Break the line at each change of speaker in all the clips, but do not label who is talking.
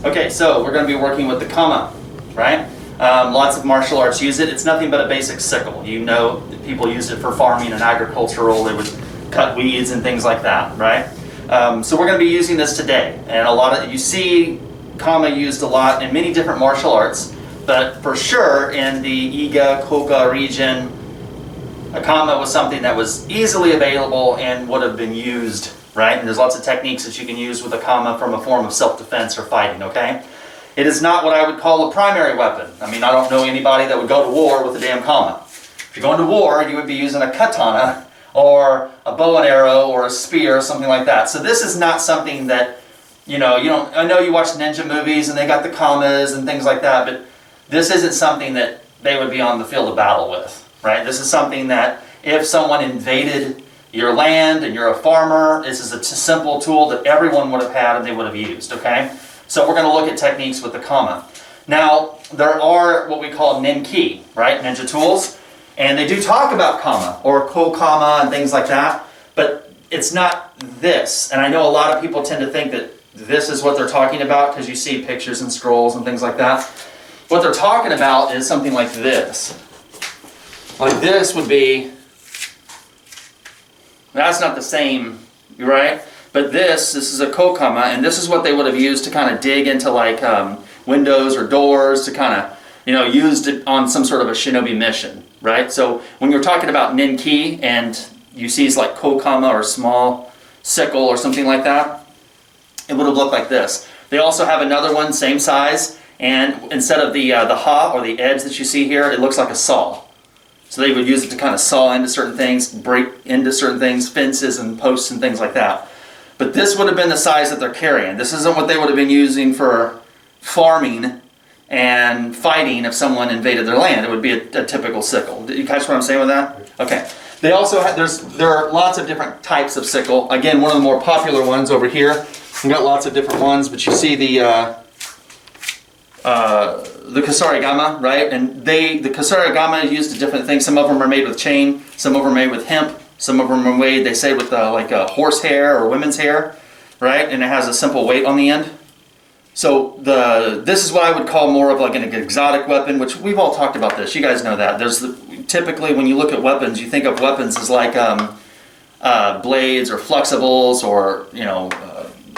Okay, so we're going to be working with the kama, right? Lots of martial arts use it. It's nothing but a basic sickle. You know, people used it for farming and agricultural. They would cut weeds and things like that, right? So we're going to be using this today. And you see kama used a lot in many different martial arts, but for sure in the Iga, Koga region, a kama was something that was easily available and would have been used, right? And there's lots of techniques that you can use with a kama from a form of self-defense or fighting, okay? It is not what I would call a primary weapon. I mean, I don't know anybody that would go to war with a damn kama. If you're going to war, you would be using a katana or a bow and arrow or a spear or something like that. So this is not something that, you don't, I know you watch ninja movies and they got the kamas and things like that, but this isn't something that they would be on the field of battle with, right? This is something that if someone invaded your land and you're a farmer, this is a simple tool that everyone would have had and they would have used, okay? So we're going to look at techniques with the kama. Now, there are what we call ninki, right? Ninja tools. And they do talk about kama or ko-kama and things like that, but it's not this. And I know a lot of people tend to think that this is what they're talking about because you see pictures and scrolls and things like that. What they're talking about is something like this. Like this would be, that's not the same, right? But this is a ko-kama, and this is what they would have used to kind of dig into like windows or doors to kind of, used it on some sort of a shinobi mission, right? So when you're talking about ninki and you see it's like ko-kama or small sickle or something like that, it would have looked like this. They also have another one, same size, and instead of the ha or the edge that you see here, it looks like a saw. So they would use it to kind of saw into certain things, break into certain things, fences and posts and things like that. But this would have been the size that they're carrying. This isn't what they would have been using for farming and fighting if someone invaded their land. It would be a typical sickle. Did you catch what I'm saying with that? Okay. They also have, there are lots of different types of sickle. Again, one of the more popular ones over here. We've got lots of different ones, but you see the kasarigama, right? And the kasarigama used a different thing. Some of them are made with chain, some of them are made with hemp. Some of them are made, they say, with like a horse hair or women's hair, right? And it has a simple weight on the end. So this is what I would call more of like an exotic weapon, which we've all talked about this. You guys know that. Typically, when you look at weapons, you think of weapons as like blades or flexibles or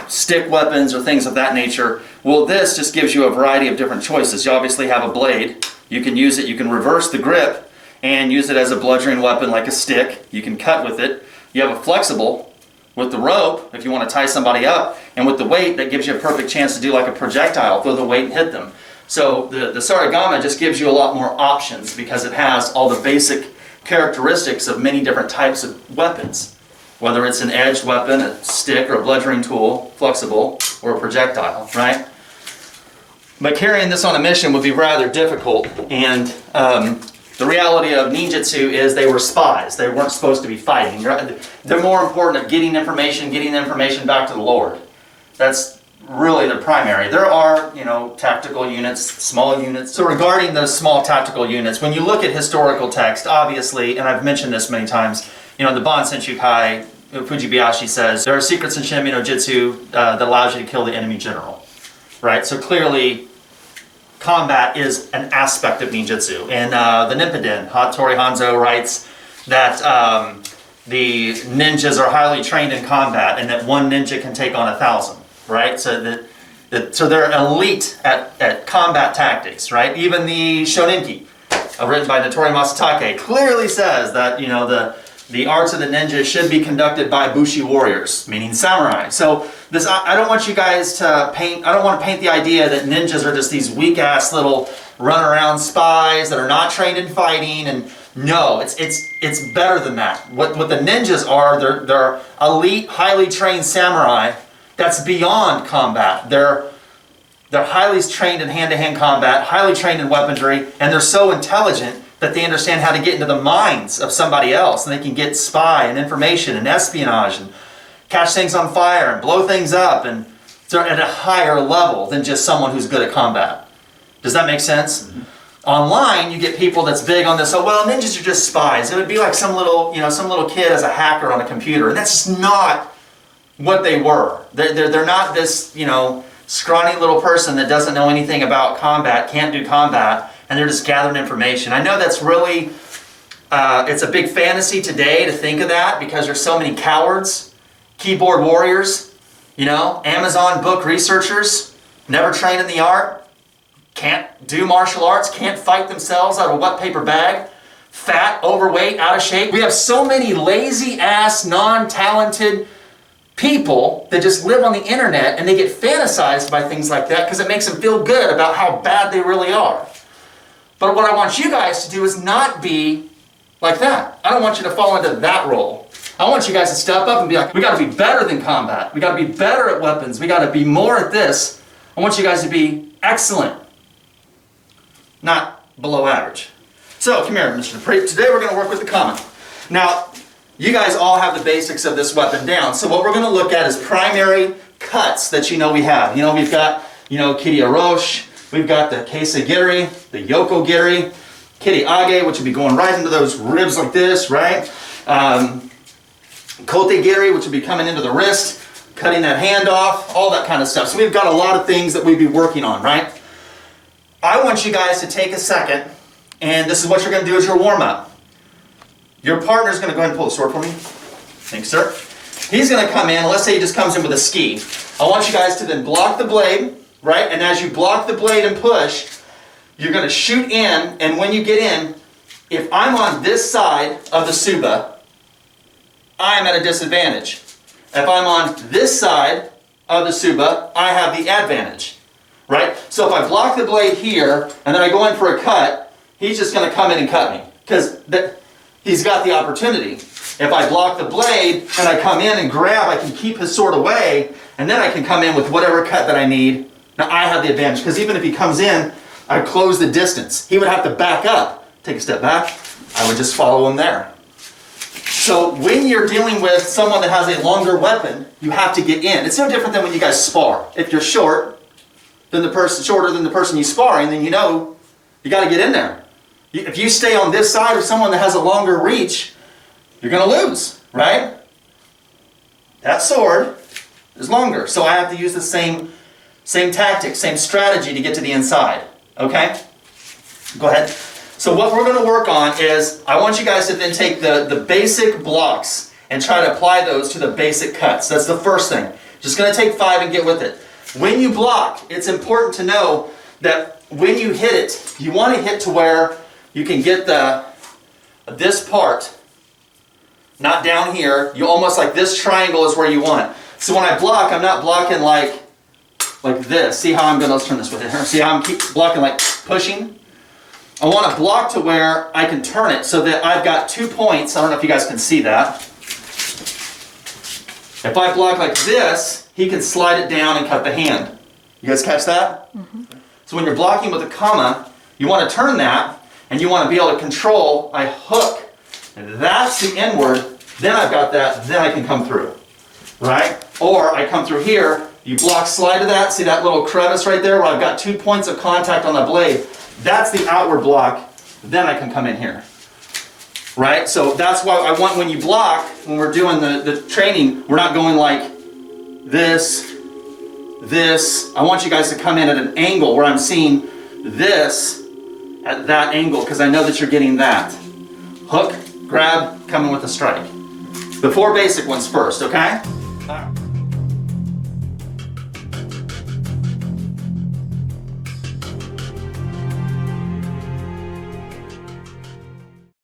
stick weapons or things of that nature. Well, this just gives you a variety of different choices. You obviously have a blade. You can use it. You can reverse the grip and use it as a bludgeoning weapon like a stick. You can cut with it. You have a flexible with the rope if you want to tie somebody up, and with the weight that gives you a perfect chance to do like a projectile, throw the weight and hit them. So the sarigama just gives you a lot more options because it has all the basic characteristics of many different types of weapons, whether it's an edged weapon, a stick or a bludgeoning tool, flexible, or a projectile, right? But carrying this on a mission would be rather difficult, and the reality of ninjutsu is they were spies. They weren't supposed to be fighting. They're more important at getting the information back to the Lord. That's really the primary. There are, tactical units, small units. So regarding those small tactical units, when you look at historical text, obviously, and I've mentioned this many times, the Ban Senshukai, Fujibayashi says, there are secrets in Shinbi no Jitsu that allows you to kill the enemy general. Right? So clearly, combat is an aspect of ninjutsu. And the Ninpo, Hattori Hanzo writes that the ninjas are highly trained in combat and that one ninja can take on 1,000, right? So so they're elite at combat tactics, right? Even the Shoninki, written by Notori Masatake, clearly says that, the arts of the ninja should be conducted by bushi warriors, meaning samurai. So I don't want you guys to paint, I don't want to paint the idea that ninjas are just these weak-ass little run-around spies that are not trained in fighting. And no, it's better than that. What the ninjas are, they're elite, highly trained samurai that's beyond combat. They're highly trained in hand-to-hand combat, highly trained in weaponry, and they're so intelligent that they understand how to get into the minds of somebody else, and they can get spy and information and espionage and catch things on fire and blow things up, and they're at a higher level than just someone who's good at combat. Does that make sense? Mm-hmm. Online, you get people that's big on this, ninjas are just spies. It would be like some little kid as a hacker on a computer, and that's just not what they were. They're not this, scrawny little person that doesn't know anything about combat, can't do combat, and they're just gathering information. I know that's really, it's a big fantasy today to think of that because there's so many cowards, keyboard warriors, you know, Amazon book researchers, never trained in the art, can't do martial arts, can't fight themselves out of a wet paper bag, fat, overweight, out of shape. We have so many lazy ass, non-talented people that just live on the internet and they get fantasized by things like that because it makes them feel good about how bad they really are. But what I want you guys to do is not be like that. I don't want you to fall into that role. I want you guys to step up and be like, we got to be better than combat. We got to be better at weapons. We got to be more at this. I want you guys to be excellent, not below average. So come here, Mr. Dupree. Today we're going to work with the kama. Now, you guys all have the basics of this weapon down. So what we're going to look at is primary cuts that you know we have. You know, we've got, you know, Kiri Arosh, we've got the Keisegiri, the Yokogiri, Kiri Age, which would be going right into those ribs like this, right? Kotegiri, which would be coming into the wrist, cutting that hand off, all that kind of stuff. So we've got a lot of things that we'd be working on, right? I want you guys to take a second, and this is what you're going to do as your warm-up. Your partner's going to go ahead and pull the sword for me. Thanks, sir. He's going to come in, and let's say he just comes in with a ski. I want you guys to then block the blade, right? And as you block the blade and push, you're going to shoot in, and when you get in, if I'm on this side of the Suba, I'm at a disadvantage. If I'm on this side of the Suba, I have the advantage, right? So if I block the blade here, and then I go in for a cut, he's just going to come in and cut me, because he's got the opportunity. If I block the blade and I come in and grab, I can keep his sword away, and then I can come in with whatever cut that I need. Now I have the advantage, because even if he comes in, I close the distance. He would have to back up, take a step back. I would just follow him there. So when you're dealing with someone that has a longer weapon, you have to get in. It's no different than when you guys spar. If you're shorter than the person you sparring, then you know you got to get in there. If you stay on this side of someone that has a longer reach, you're going to lose, right? That sword is longer, so I have to use the same tactic, same strategy to get to the inside, okay? Go ahead. So what we're going to work on is, I want you guys to then take the basic blocks and try to apply those to the basic cuts. That's the first thing. Just going to take 5 and get with it. When you block, it's important to know that when you hit it, you want to hit to where you can get this part, not down here. You almost like this triangle is where you want. So when I block, I'm not blocking like this. See how I'm going to turn this with it here. See how I'm keep blocking like pushing? I want to block to where I can turn it so that I've got 2 points. I don't know if you guys can see that. If I block like this, he can slide it down and cut the hand. You guys catch that? Mm-hmm. So when you're blocking with a kama, you want to turn that, and you want to be able to control, I hook, and that's the inward, then I've got that, then I can come through, right? Or I come through here, you block, slide to that, see that little crevice right there where I've got 2 points of contact on the blade, that's the outward block, then I can come in here, right? So that's why I want when you block, when we're doing the training, we're not going like this, I want you guys to come in at an angle where I'm seeing this, at that angle, because I know that you're getting that. Hook, grab, come in with a strike. The 4 basic ones first, okay?